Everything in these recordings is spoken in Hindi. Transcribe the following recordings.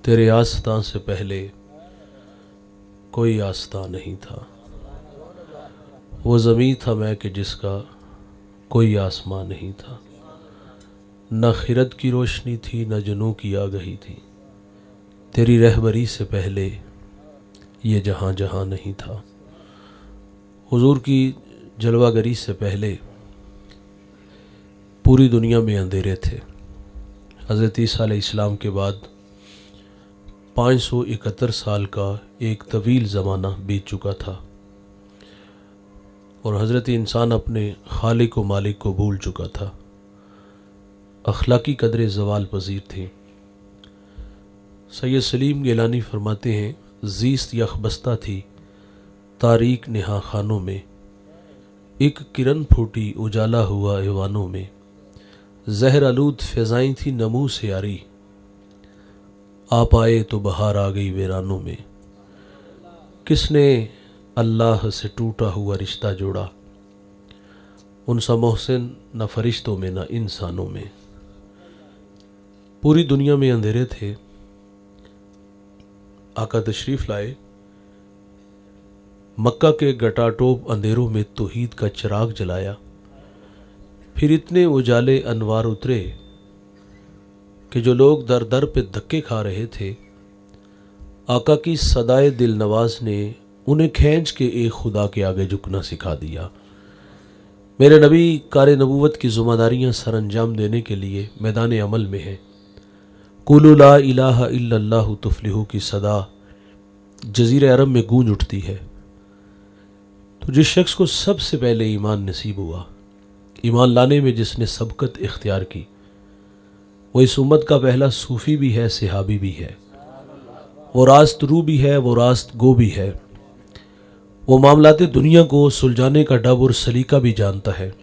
तेरे आस्तां से पहले कोई आस्तां नहीं था। वो ज़मीं था मैं कि जिसका कोई आसमां नहीं था। न खिरत की रोशनी थी न जुनू की आगही थी। तेरी रहबरी से पहले ये जहाँ जहाँ नहीं था। हुजूर की जलवागरी से पहले पूरी दुनिया में अंधेरे थे। हज़रत ईसा अलैहिस्सलाम के बाद 571 साल का एक तवील ज़माना बीत चुका था और हज़रत इंसान अपने खालिक व मालिक को भूल चुका था। अखलाकी कदरें ज़वाल पजीर थी। सैयद सलीम गिलानी फरमाते हैं, ज़ीस्त यखबस्ता थी तारीक नेहा खानों में, एक किरण फूटी उजाला हुआ ऐवानों में। जहर आलूद फ़िज़ाएं थी नमू से यारी, आप आए तो बहार आ गई वीरानों में। किसने अल्लाह से टूटा हुआ रिश्ता जोड़ा, उनसा मोहसिन न फरिश्तों में न इंसानों में। पूरी दुनिया में अंधेरे थे। आका तशरीफ़ लाए, मक्का के गटाटोप अंधेरों में तौहीद का चिराग जलाया। फिर इतने उजाले अनवार उतरे कि जो लोग दर दर पे धक्के खा रहे थे, आका की सदाए दिल नवाज ने उन्हें खींच के एक खुदा के आगे झुकना सिखा दिया। मेरे नबी कार नबूवत की ज़िम्मेदारियाँ सर अंजाम देने के लिए मैदान अमल में हैं। कुलू ला इलाहा इल्लल्लाहु तुफ्लिहू की सदा जज़ीरे अरब में गूंज उठती है। तो जिस शख्स को सबसे पहले ईमान नसीब हुआ, ईमान लाने में जिसने सबकत इख्तियार की, वो इस उम्मत का पहला सूफ़ी भी है, सहाबी भी है, वो रास्त रू भी है, वो रास्त गो भी है, वो मामलाते दुनिया को सुलझाने का डब और सलीका भी जानता है।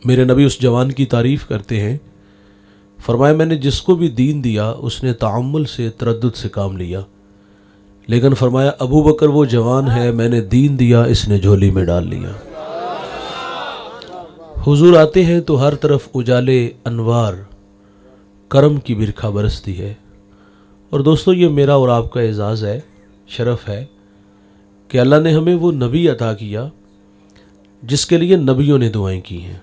मेरे नबी उस जवान की तारीफ़ करते हैं, फरमाया मैंने जिसको भी दीन दिया उसने ताअम्मुल से तरद्दुद से काम लिया, लेकिन फरमाया अबू बकर वो जवान है, मैंने दीन दिया इसने झोली में डाल लिया। हुजूर आते हैं तो हर तरफ उजाले अनवार करम की बिरखा बरसती है। और दोस्तों, ये मेरा और आपका एजाज़ है, शरफ़ है कि अल्लाह ने हमें वो नबी अता किया जिसके लिए नबियों ने दुआएं की हैं।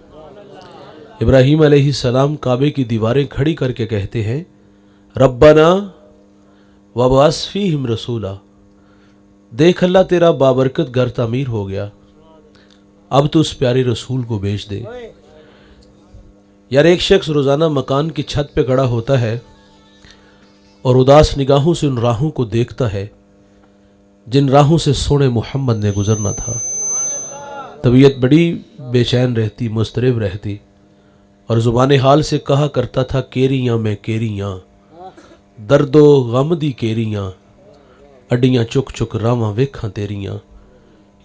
इब्राहीम अलैहिस्सलाम काबे की दीवारें खड़ी करके कहते हैं, रब्बना वबास फ़ीहिम रसूला। देख अल्लाह तेरा बाबरकत घर तामीर हो गया, अब तो उस प्यारे रसूल को भेज दे। यार, एक शख्स रोज़ाना मकान की छत पे खड़ा होता है और उदास निगाहों से उन राहों को देखता है जिन राहों से सोने मोहम्मद ने गुजरना था। तबीयत बड़ी बेचैन रहती, मुस्तरिब रहती और ज़ुबान हाल से कहा करता था, केरियाँ में केरियाँ दर्दो गम दी केरियाँ, अड्डियाँ चुक चुक रावां वेखां तेरियाँ।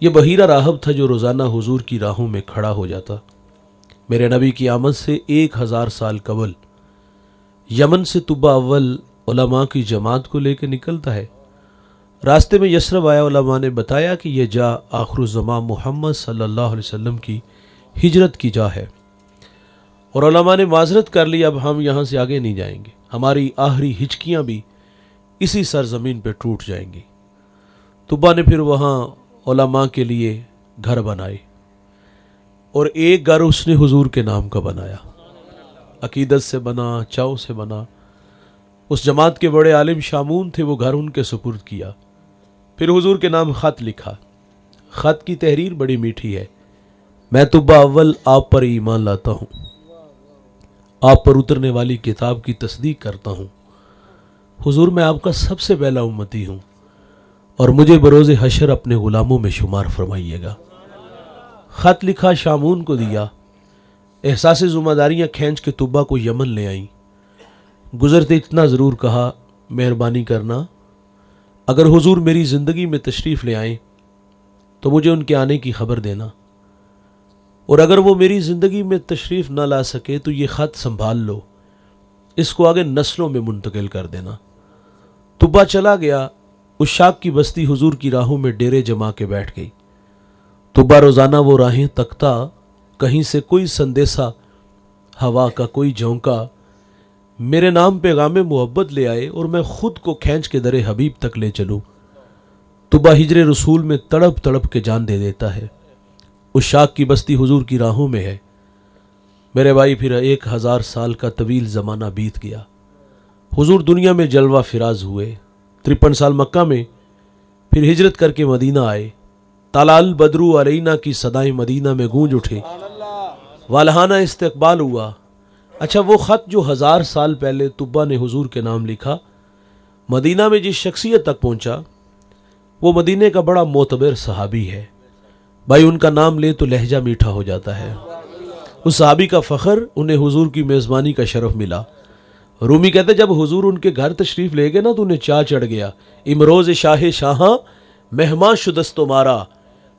ये बहीरा राहब था जो रोज़ाना हुजूर की राहों में खड़ा हो जाता। मेरे नबी की आमद से 1000 साल कबल यमन से तुबा अव्वल उलमा की जमात को लेकर निकलता है। रास्ते में यसरब आया, उलमा ने बताया कि यह जा आखिरुज़्ज़मान मोहम्मद सल्लल्लाहु अलैहि वसल्लम की हिजरत की जा है। और उलमा ने माजरत कर ली, अब हम यहाँ से आगे नहीं जाएंगे, हमारी आखिरी हिचकियाँ भी इसी सरजमीन पे टूट जाएंगी। तुब्बा ने फिर वहाँ उलमा के लिए घर बनाए और एक घर उसने हुजूर के नाम का बनाया। अकीदत से बना, चाव से बना। उस जमात के बड़े आलिम शामून थे, वो घर उनके सुपुर्द किया। फिर हुजूर के नाम ख़त लिखा। ख़त की तहरीर बड़ी मीठी है। मैं तुब्बा अव्वल आप पर ईमान लाता हूँ, आप पर उतरने वाली किताब की तस्दीक करता हूँ। हुजूर, मैं आपका सबसे पहला उम्मती हूँ और मुझे बरोज़े हशर अपने ग़ुलामों में शुमार फरमाइएगा। ख़त लिखा, शामून को दिया। एहसास ज़िम्मेदारियाँ खींच के तुब्बा को यमन ले आई। गुज़रते इतना ज़रूर कहा, मेहरबानी करना, अगर हुजूर मेरी ज़िंदगी में तशरीफ़ ले आएँ तो मुझे उनके आने की खबर देना, और अगर वो मेरी ज़िंदगी में तशरीफ़ न ला सके तो ये ख़त संभाल लो, इसको आगे नस्लों में मुंतकिल कर देना। तुब्बा चला गया। उस शाक की बस्ती हुजूर की राहों में डेरे जमा के बैठ गई। तुब्बा रोज़ाना वो राहें तकता, कहीं से कोई संदेशा, हवा का कोई झोंका मेरे नाम पे गामे मोहब्बत ले आए और मैं खुद को खींच के दरे हबीब तक ले चलूँ। तुबा हिजरे रसूल में तड़प तड़प के जान दे देता है। उस शाख की बस्ती हुजूर की राहों में है। मेरे भाई फिर 1000 साल का तवील ज़माना बीत गया। हुजूर दुनिया में जलवा फिराज हुए। 53 साल मक्का में, फिर हिजरत करके मदीना आए। तालाल बदरू अलैना की सदाएं मदीना में गूंज उठे। वालहाना इस्तकबाल हुआ। अच्छा, वो ख़त जो 1000 साल पहले तुब्बा ने हुजूर के नाम लिखा, मदीना में जिस शख्सियत तक पहुंचा, वो मदीने का बड़ा मोतबर सहाबी है। भाई उनका नाम ले तो लहजा मीठा हो जाता है। उस सहाबी का फ़ख्र, उन्हें हुजूर की मेज़बानी का शरफ मिला। रूमी कहते जब हुजूर उनके घर तशरीफ़ ले गए ना तो उन्हें चा चढ़ गया। इमरोज़ शाह शाहां मेहमान शुदस्तो मारा,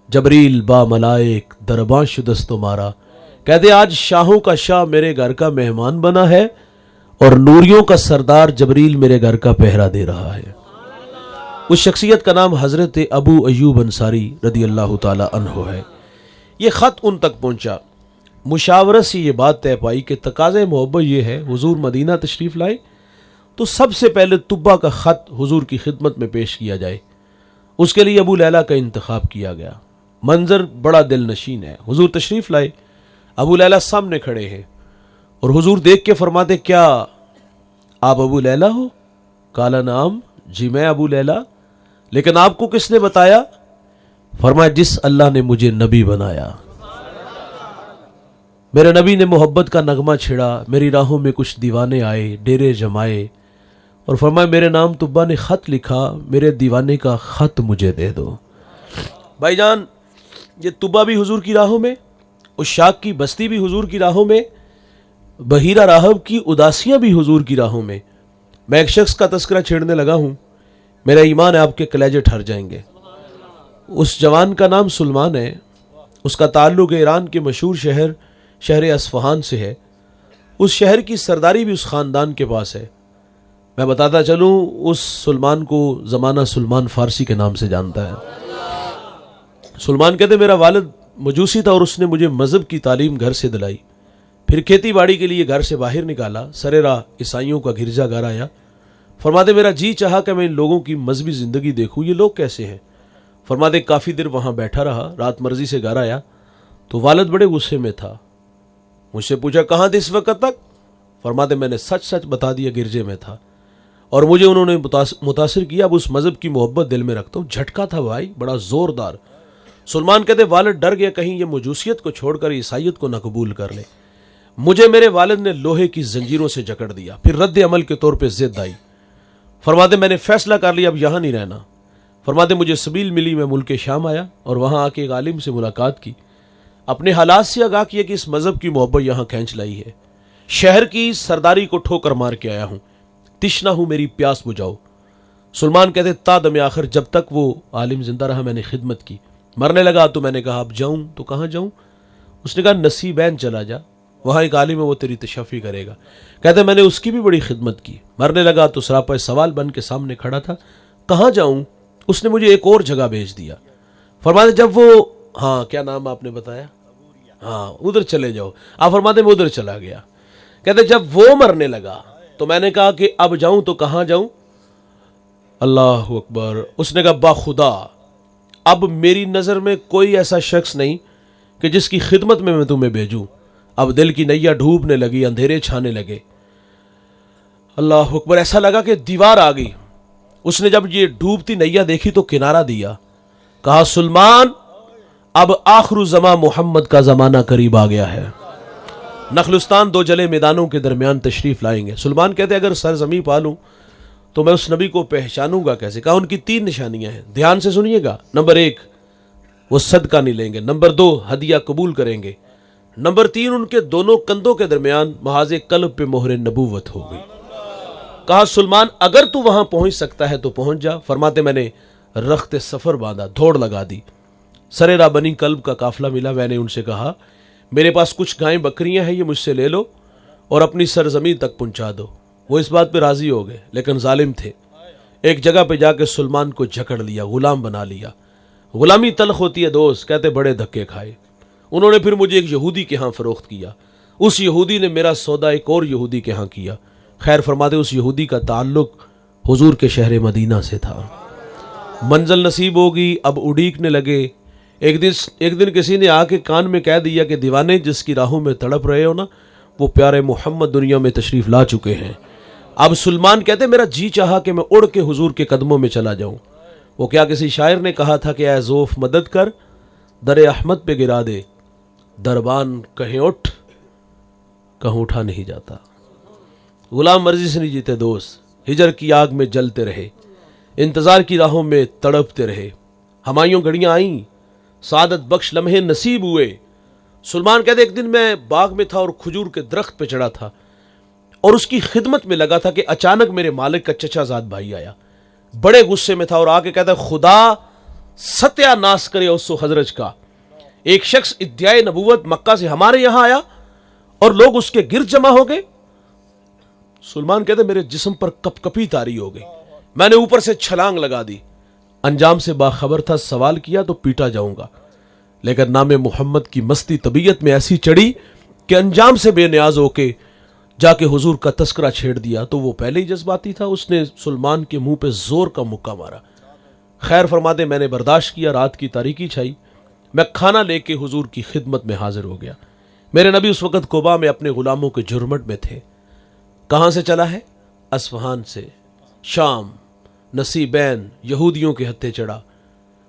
जबरील बा मलाइक दरबां शुदस्तो मारा। कहते आज शाहों का शाह मेरे घर का मेहमान बना है और नूरियों का सरदार जबरील मेरे घर का पहरा दे रहा है। उस शख्सियत का नाम हज़रत अबू अयूब अंसारी रदी अल्लाह ताला अन्हो है। ये ख़त उन तक पहुँचा। मुशावरत से ये बात तय पाई कि तकाज़े मोहब्बत ये है, हुजूर मदीना तशरीफ़ लाए तो सबसे पहले तुब्बा का ख़त हुजूर की खिदमत में पेश किया जाए। उसके लिए अबू लैला का इंतखाब किया गया। मंजर बड़ा दिल नशीन है। हुजूर तशरीफ़ लाए, अबू लैला सामने खड़े हैं और हुजूर देख के फरमाते, क्या आप अबू लैला हो? काला नाम, जी मैं अबू लैला। लेकिन आपको किसने बताया? फरमाया जिस अल्लाह ने मुझे नबी बनाया। मेरे नबी ने मोहब्बत का नगमा छिड़ा, मेरी राहों में कुछ दीवाने आए, डेरे जमाए और फरमाया मेरे नाम तुब्बा ने ख़त लिखा, मेरे दीवाने का ख़त मुझे दे दो। भाईजान, ये तुब्बा भी हुजूर की राहों में, उस शाख की बस्ती भी हुजूर की राहों में, बहीरा राहब की उदासियाँ भी हुजूर की राहों में। मैं एक शख्स का तस्करा छेड़ने लगा हूँ, मेरा ईमान है आपके कलेजे ठर जाएंगे। उस जवान का नाम सुलेमान है। उसका ताल्लुक़ ईरान के मशहूर शहर अस्फ़हान से है। उस शहर की सरदारी भी उस ख़ानदान के पास है। मैं बताता चलूँ, उस सुलेमान को ज़माना सुलेमान फ़ारसी के नाम से जानता है। सुलेमान कहते मेरा वालिद मजूसी था और उसने मुझे मज़हब की तालीम घर से दिलाई। फिर खेती बाड़ी के लिए घर से बाहर निकाला। सरे राह ईसाइयों का गिरजाघर आया। फरमाते मेरा जी चाहा कि मैं इन लोगों की मजहबी ज़िंदगी देखूँ, ये लोग कैसे हैं। फरमाते काफ़ी देर वहाँ बैठा रहा। रात मर्जी से घर आया तो वालिद बड़े गुस्से में था। मुझसे पूछा कहाँ थे इस वक्त तक? फरमाते मैंने सच सच बता दिया, गिरजे में था और मुझे उन्होंने मुतासिर किया। अब उस मज़हब की मोहब्बत दिल में रखता हूँ। झटका था भाई, बड़ा ज़ोरदार। सुलेमान कहते वालिद डर गया कहीं ये मजूसियत को छोड़कर ईसाइयत को न कबूल कर ले। मुझे मेरे वालिद ने लोहे की जंजीरों से जकड़ दिया। फिर रद्द अमल के तौर पर जिद आई। फरमाते मैंने फैसला कर लिया अब यहाँ नहीं रहना। फरमाते मुझे सबील मिली, मैं मुल्क शाम आया और वहाँ आके एक आलिम से मुलाकात की। अपने हालात से आगाह किया कि इस मज़हब की मोहब्बत यहाँ खींच लाई है। शहर की सरदारी को ठोकर मार के आया हूँ, तिश्ना हूँ, मेरी प्यास बुझाओ। सुलेमान कहते तादम आखिर जब तक वो आलिम जिंदा रहा मैंने खिदमत की। मरने लगा तो मैंने कहा अब जाऊँ तो कहाँ जाऊँ? उसने कहा नसीबैन चला जा, वहाँ एक आलिम है वो तेरी तशफ़ी करेगा। कहते मैंने उसकी भी बड़ी खिदमत की। मरने लगा तो सरापा सवाल बन के सामने खड़ा था, कहाँ जाऊँ? उसने मुझे एक और जगह भेज दिया। फरमाते जब वो, हाँ क्या नाम आपने बताया? हाँ उधर चले जाओ। आप फरमाते मैं उधर चला गया। कहते जब वो मरने लगा तो मैंने कहा कि अब जाऊं तो कहाँ जाऊं? अल्लाह अकबर। उसने कहा बाखुदा अब मेरी नज़र में कोई ऐसा शख्स नहीं कि जिसकी खिदमत में मैं तुम्हें भेजूं। अब दिल की नैया डूबने लगी, अंधेरे छाने लगे। अल्लाह अकबर। ऐसा लगा कि दीवार आ गई। उसने जब ये डूबती नैया देखी तो किनारा दिया। कहा सुलेमान अब आखिर ज़मा मोहम्मद का ज़माना करीब आ गया है। नखलुस्तान दो जले मैदानों के दरमियान तशरीफ़ लाएंगे। सुलेमान कहते अगर सरजमी पालूँ तो मैं उस नबी को पहचानूंगा कैसे? कहा उनकी 3 निशानियां हैं, ध्यान से सुनिएगा। नंबर 1 वो सदका नहीं लेंगे। नंबर 2 हदिया कबूल करेंगे। नंबर 3 उनके दोनों कंधों के दरमियान महाज़े कल्ब पे मोहरे नबूवत हो गई। कहा सुलेमान अगर तू वहां पहुंच सकता है तो पहुंच जा। फरमाते मैंने रख्त सफ़र बांधा, दौड़ लगा दी। सरेरा बनी कल्ब का काफिला मिला। मैंने उनसे कहा मेरे पास कुछ गायें बकरियां हैं, ये मुझसे ले लो और अपनी सरजमीन तक पहुंचा दो। वो इस बात पे राजी हो गए, लेकिन जालिम थे। एक जगह पे जाके सुलेमान को जकड़ लिया, गुलाम बना लिया। गुलामी तल्ख होती है दोस्त, कहते बड़े धक्के खाए। उन्होंने फिर मुझे एक यहूदी के यहाँ फरोख्त किया। उस यहूदी ने मेरा सौदा एक और यहूदी के यहाँ किया। खैर फरमाते उस यहूदी का ताल्लुक हुजूर के शहर मदीना से था। मंजिल नसीब होगी, अब उड़ीकने लगे। एक दिन किसी ने आके कान में कह दिया कि दीवाने, जिसकी राहों में तड़प रहे हो ना, वो प्यारे मोहम्मद दुनिया में तशरीफ़ ला चुके हैं। अब सुलेमान कहते मेरा जी चाहा कि मैं उड़ के हुजूर के कदमों में चला जाऊं। वो क्या किसी शायर ने कहा था कि ऐ ज़ोफ़ मदद कर, दर अहमद पे गिरा दे, दरबान कहीं उठ, कहूँ उठा नहीं जाता। गुलाम मर्जी से नहीं जीते दोस्त, हिजर की आग में जलते रहे, इंतज़ार की राहों में तड़पते रहे। हमायूं घड़ियाँ आईं, सादत बख्श लम्हे नसीब हुए। सुलेमान कहते एक दिन मैं बाग में था और खजूर के दरख्त पे चढ़ा था और उसकी खिदमत में लगा था कि अचानक मेरे मालिक का चचाजाद भाई आया। बड़े गुस्से में था और आके कहता खुदा सत्यानाश करे उस हजरत का। एक शख्स इद्दियाए नबूवत मक्का से हमारे यहां आया और लोग उसके गिर्द जमा हो गए। सुलेमान कहते मेरे जिस्म पर कपकपी तारी हो गई, मैंने ऊपर से छलांग लगा दी। अंजाम से बाखबर था, सवाल किया तो पीटा जाऊंगा, लेकिन नामे मोहम्मद की मस्ती तबीयत में ऐसी चढ़ी कि अंजाम से बेनियाज होके जाके हुजूर का तस्करा छेड़ दिया। तो वो पहले ही जज्बाती था, उसने सुलेमान के मुंह पे जोर का मुक्का मारा। खैर फरमाते मैंने बर्दाश्त किया, रात की तारीकी छाई, मैं खाना लेके हुजूर की खिदमत में हाजिर हो गया। मेरे नबी उस वक़्त कुबा में अपने गुलामों के जुर्मट में थे। कहाँ से चला है? अस्फहान से, शाम, नसीबैन, यहूदियों के हत्थे चढ़ा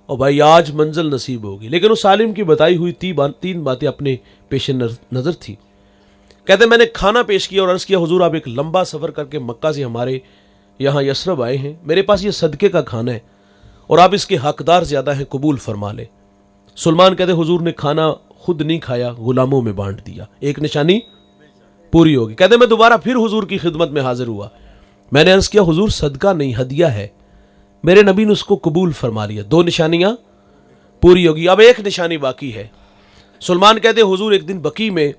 और भाई आज मंजिल नसीब होगी। लेकिन उस आलिम की बताई हुई तीन बातें अपने पेश नज़र थी। कहते मैंने खाना पेश किया और अर्ज़ किया हुजूर आप एक लंबा सफ़र करके मक्का से हमारे यहाँ यसरब आए हैं, मेरे पास ये सदक़े का खाना है और आप इसके हकदार ज़्यादा हैं, कबूल फरमा ले। सुलेमान कहते हुजूर ने खाना खुद नहीं खाया, गुलामों में बांट दिया, एक निशानी पूरी होगी। कहते मैं दोबारा फिर हुजूर की खिदमत में हाजिर हुआ। मैंने अर्ज़ किया हुजूर सदका नहीं हदिया है। मेरे नबी ने उसको कबूल फरमा लिया, 2 निशानियां पूरी होगी, अब एक निशानी बाकी है। सुलेमान कहते हुजूर एक दिन बकी में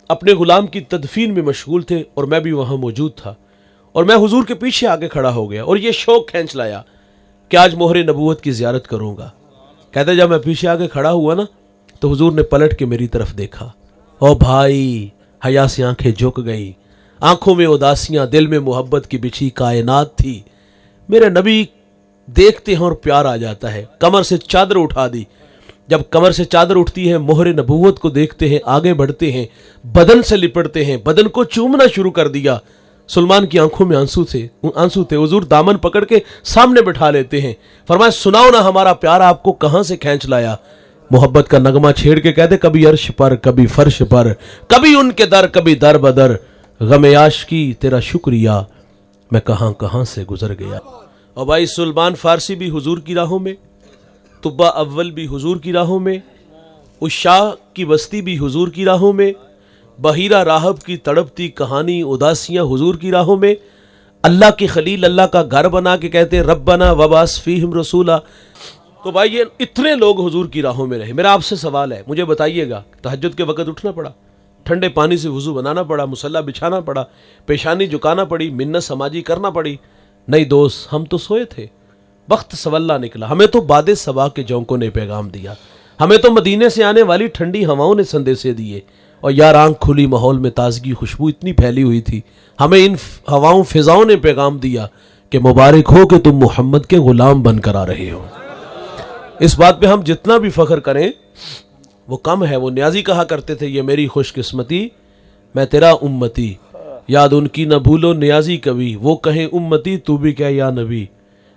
अपने गुलाम की तदफीन में मशगूल थे और मैं भी वहां मौजूद था और मैं हुजूर के पीछे आगे खड़ा हो गया और ये शौक खींच लाया कि आज मोहरे नबूवत की ज़ियारत करूंगा। कहते जब मैं पीछे आगे खड़ा हुआ ना तो हुजूर ने पलट के मेरी तरफ देखा। ओ भाई, हया से आंखें झुक गई, आंखों में उदासियां, दिल में मोहब्बत की बिछी कायनात थी। मेरे नबी देखते हैं और प्यार आ जाता है। कमर से चादर उठा दी, जब कमर से चादर उठती है मोहरे नबूवत को देखते हैं, आगे बढ़ते हैं, बदन से लिपटते हैं, बदन को चूमना शुरू कर दिया। सुलेमान की आंखों में आंसू थे। हुजूर दामन पकड़ के सामने बिठा लेते हैं, फरमाया सुनाओ ना हमारा प्यार आपको कहां से खींच लाया। मोहब्बत का नगमा छेड़ के कहते कभी अर्श पर, कभी फर्श पर, कभी उनके दर, कभी दर बदर, गमे आशिकी तेरा शुक्रिया, मैं कहां कहां से गुजर गया। और भाई सुलेमान फारसी भी हुजूर की राहों में, तुब्बा अव्वल भी हुजूर की राहों में, उस शाह की बस्ती भी हुजूर की राहों में, बहीरा राहब की तड़पती कहानी उदासियां हुजूर की राहों में, अल्लाह के खलील अल्लाह का घर बना के कहते रब्बना वबास फीहिम रसूला। तो भाई ये इतने लोग हुजूर की राहों में रहे। मेरा आपसे सवाल है, मुझे बताइएगा, तहज्जुद के वक़्त उठना पड़ा, ठंडे पानी से वुज़ू बनाना पड़ा, मुसल्ला बिछाना पड़ा, पेशानी झुकाना पड़ी, मिन्नत समाजी करना पड़ी? नहीं दोस्त, हम तो सोए थे, वक्त सवल्ला निकला। हमें तो बादे सबा के जौंकों ने पैगाम दिया, हमें तो मदीने से आने वाली ठंडी हवाओं ने संदेशे दिए। और यार आंख खुली माहौल में ताजगी खुशबू इतनी फैली हुई थी, हमें इन हवाओं फिजाओं ने पैगाम दिया कि मुबारक हो कि तुम मोहम्मद के गुलाम बनकर आ रहे हो। इस बात पे हम जितना भी फख्र करें वो कम है। वो न्याजी कहा करते थे ये मेरी खुशकिस्मती मैं तेरा उम्मती, याद उनकी न भूलो न्याजी कभी, वो कहें उम्मती तू भी क्या या नबी,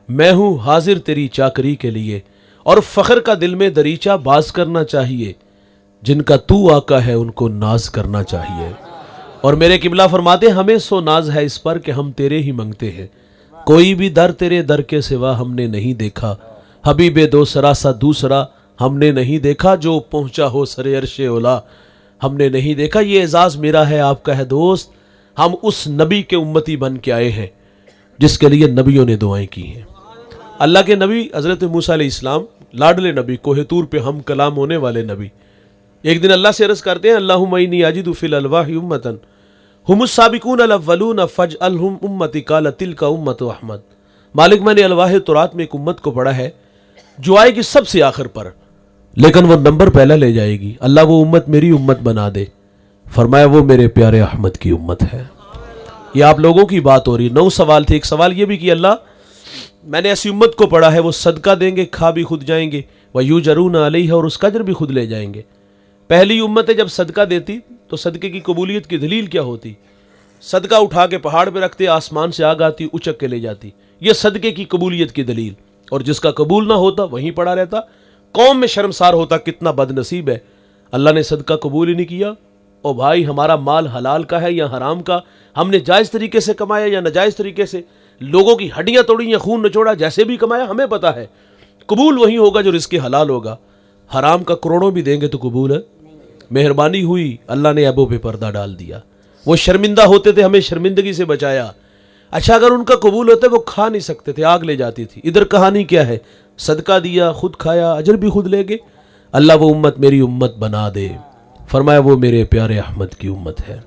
मैं हूँ हाजिर तेरी चाकरी के लिए। और फ़ख्र का दिल में दरीचा बाज करना चाहिए, जिनका तू आका है उनको नाज करना चाहिए। और मेरे किबला फरमाते हमें सो नाज है इस पर कि हम तेरे ही मंगते हैं, कोई भी दर तेरे दर के सिवा हमने नहीं देखा, हबीबे दो सरा सा दूसरा हमने नहीं देखा, जो पहुंचा हो सरे अर्शे ओला हमने नहीं देखा। ये एजाज़ मेरा है, आपका है दोस्त। हम उस नबी के उम्मती बन के आए हैं जिसके लिए नबियों ने दुआएं की हैं। अल्लाह के नबी हज़रत मूसा अलैहिस्सलाम, लाडले नबी, कोहे तूर पे हम कलाम होने वाले नबी, एक दिन अल्लाह से अर्ज़ करते हैं अल्लाहुम्मा इन्नी अजिदु फिल अलवाहि उम्मतन हुमुस साबिकून अल अव्वलून फजअलहुम उम्मती काल तिलका उम्मतु अहमद। मालिक मैंने अलवाह तुरात में एक उम्मत को पढ़ा है जो आएगी सबसे आखिर पर, लेकिन वो नंबर पहला ले जाएगी। अल्लाह वो उम्मत मेरी उम्मत बना दे। फरमाया वो मेरे प्यारे अहमद की उम्मत है। ये आप लोगों की बात हो रही है। 9 सवाल थे। एक सवाल ये भी कि अल्लाह मैंने ऐसी उम्मत को पढ़ा है वो सदका देंगे, खा भी खुद जाएंगे, वह यू जरून अलई है, और उसका अजर भी खुद ले जाएंगे। पहली उम्मत है जब सदका देती तो सदके की कबूलियत की दलील क्या होती? सदका उठा के पहाड़ पे रखते, आसमान से आग आती, उचक के ले जाती। यह सदके की कबूलियत की दलील। और जिसका कबूल ना होता वहीं पड़ा रहता, कौम में शर्मसार होता, कितना बदनसीब है, अल्लाह ने सदका कबूल ही नहीं किया। ओ भाई, हमारा माल हलाल का है या हराम का? हमने जायज़ तरीके से कमाया या नाजायज़ तरीके से? लोगों की हड्डियां तोड़ी या खून निचोड़ा, जैसे भी कमाया हमें पता है। कबूल वही होगा जो रिज़्क़ हलाल होगा। हराम का करोड़ों भी देंगे तो कबूल है? मेहरबानी हुई, अल्लाह ने ऐबों पे पर्दा डाल दिया। वो शर्मिंदा होते थे, हमें शर्मिंदगी से बचाया। अच्छा, अगर उनका कबूल होता वो खा नहीं सकते थे, आग ले जाती थी। इधर कहानी क्या है? सदका दिया, खुद खाया, अजर भी खुद ले गए। अल्लाह वो उम्मत मेरी उम्मत बना दे। फरमाया वो मेरे प्यारे अहमद की उम्मत है।